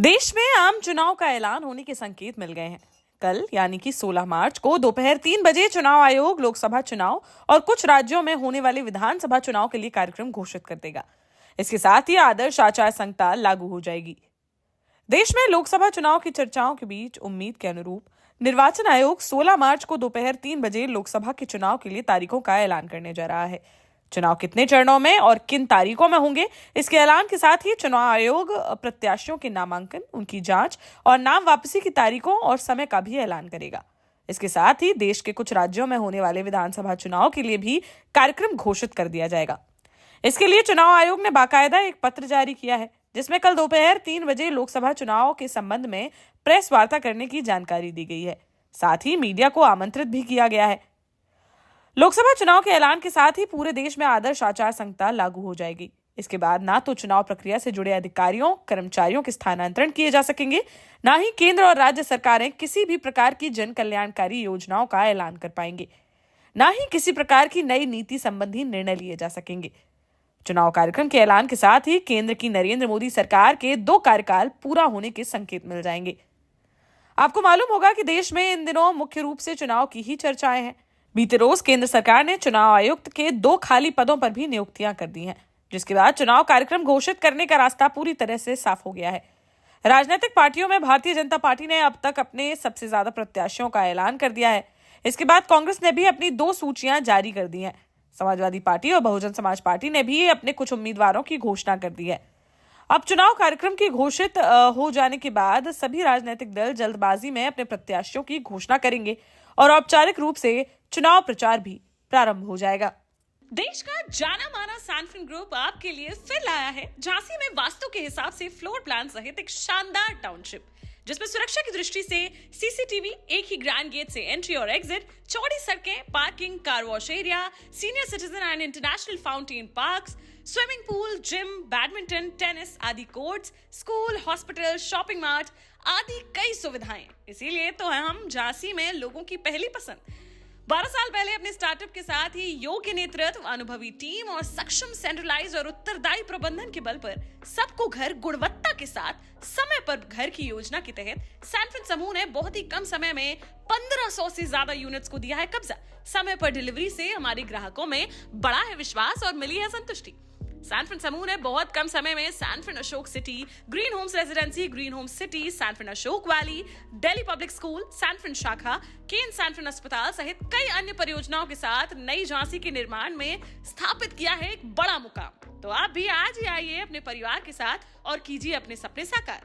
देश में आम चुनाव का ऐलान होने के संकेत मिल गए हैं। कल यानी कि 16 मार्च को दोपहर 3 बजे चुनाव आयोग लोकसभा चुनाव और कुछ राज्यों में होने वाले विधानसभा चुनाव के लिए कार्यक्रम घोषित कर देगा। इसके साथ ही आदर्श आचार संहिता लागू हो जाएगी। देश में लोकसभा चुनाव की चर्चाओं के बीच उम्मीद के अनुरूप निर्वाचन आयोग 16 मार्च को दोपहर 3 बजे लोकसभा के चुनाव के लिए तारीखों का ऐलान करने जा रहा है। चुनाव कितने चरणों में और किन तारीखों में होंगे, इसके ऐलान के साथ ही चुनाव आयोग प्रत्याशियों के नामांकन, उनकी जांच और नाम वापसी की तारीखों और समय का भी ऐलान करेगा। इसके साथ ही देश के कुछ राज्यों में होने वाले विधानसभा चुनाव के लिए भी कार्यक्रम घोषित कर दिया जाएगा। इसके लिए चुनाव आयोग ने बाकायदा एक पत्र जारी किया है, जिसमें कल दोपहर 3 बजे लोकसभा चुनाव के संबंध में प्रेस वार्ता करने की जानकारी दी गई है। साथ ही मीडिया को आमंत्रित भी किया गया है। लोकसभा चुनाव के ऐलान के साथ ही पूरे देश में आदर्श आचार संहिता लागू हो जाएगी। इसके बाद ना तो चुनाव प्रक्रिया से जुड़े अधिकारियों, कर्मचारियों के स्थानांतरण किए जा सकेंगे, ना ही केंद्र और राज्य सरकारें किसी भी प्रकार की जन कल्याणकारी योजनाओं का ऐलान कर पाएंगे, ना ही किसी प्रकार की नई नीति संबंधी निर्णय लिए जा सकेंगे। चुनाव कार्यक्रम के ऐलान के साथ ही केंद्र की नरेंद्र मोदी सरकार के 2 कार्यकाल पूरा होने के संकेत मिल जाएंगे। आपको मालूम होगा कि देश में इन दिनों मुख्य रूप से चुनाव की ही चर्चाएं हैं। बीते रोज केंद्र सरकार ने चुनाव आयुक्त के 2 खाली पदों पर भी नियुक्तियां कर दी हैं, जिसके बाद चुनाव कार्यक्रम घोषित करने का रास्ता पूरी तरह से साफ हो गया है। राजनीतिक पार्टियों में भारतीय जनता पार्टी ने अब तक अपने सबसे ज्यादा प्रत्याशियों का ऐलान कर दिया है। इसके बाद कांग्रेस ने भी अपनी 2 सूचियां जारी कर दी हैं। समाजवादी पार्टी और बहुजन समाज पार्टी ने भी अपने कुछ उम्मीदवारों की घोषणा कर दी है। अब चुनाव कार्यक्रम की घोषित हो जाने के बाद सभी राजनीतिक दल जल्दबाजी में अपने प्रत्याशियों की घोषणा करेंगे और औपचारिक रूप से चुनाव प्रचार भी प्रारंभ हो जाएगा। देश का जाना माना सैनफिन ग्रुप आपके लिए फिर लाया है झांसी में वास्तु के हिसाब से फ्लोर प्लान सहित एक शानदार टाउनशिप, जिसमें सुरक्षा की दृष्टि से सीसीटीवी, एक ही ग्रैंड गेट से एंट्री और एग्जिट, चौड़ी सड़कें, parking, car wash area, senior citizen and international fountain parks, swimming pool, gym, badminton, tennis आदि courts, school, hospital, shopping mart आदि कई सुविधाएं। इसीलिए तो हम झांसी में लोगों की पहली पसंद। 12 साल पहले अपने स्टार्टअप के साथ ही योग्य नेतृत्व, अनुभवी टीम और सक्षम सेंट्रलाइज और उत्तरदायी प्रबंधन के बल पर सबको घर गुणवत्ता के साथ समय पर घर की योजना के तहत सैनफिन समूह ने बहुत ही कम समय में 1500 से ज्यादा यूनिट्स को दिया है कब्जा। समय पर डिलीवरी से हमारे ग्राहकों में बड़ा है विश्वास और मिली है संतुष्टि। सैनफिन समूह ने बहुत कम समय में Sanfin Ashok city, green homes residency, green homes city, Sanfin Ashok valley, Delhi public school, Sanfin शाखा, केन सैनफिन अस्पताल सहित कई अन्य परियोजनाओं के साथ नई झांसी के निर्माण में स्थापित किया है एक बड़ा मुकाम। तो आप भी आज ही आइए अपने परिवार के साथ और कीजिए अपने सपने साकार।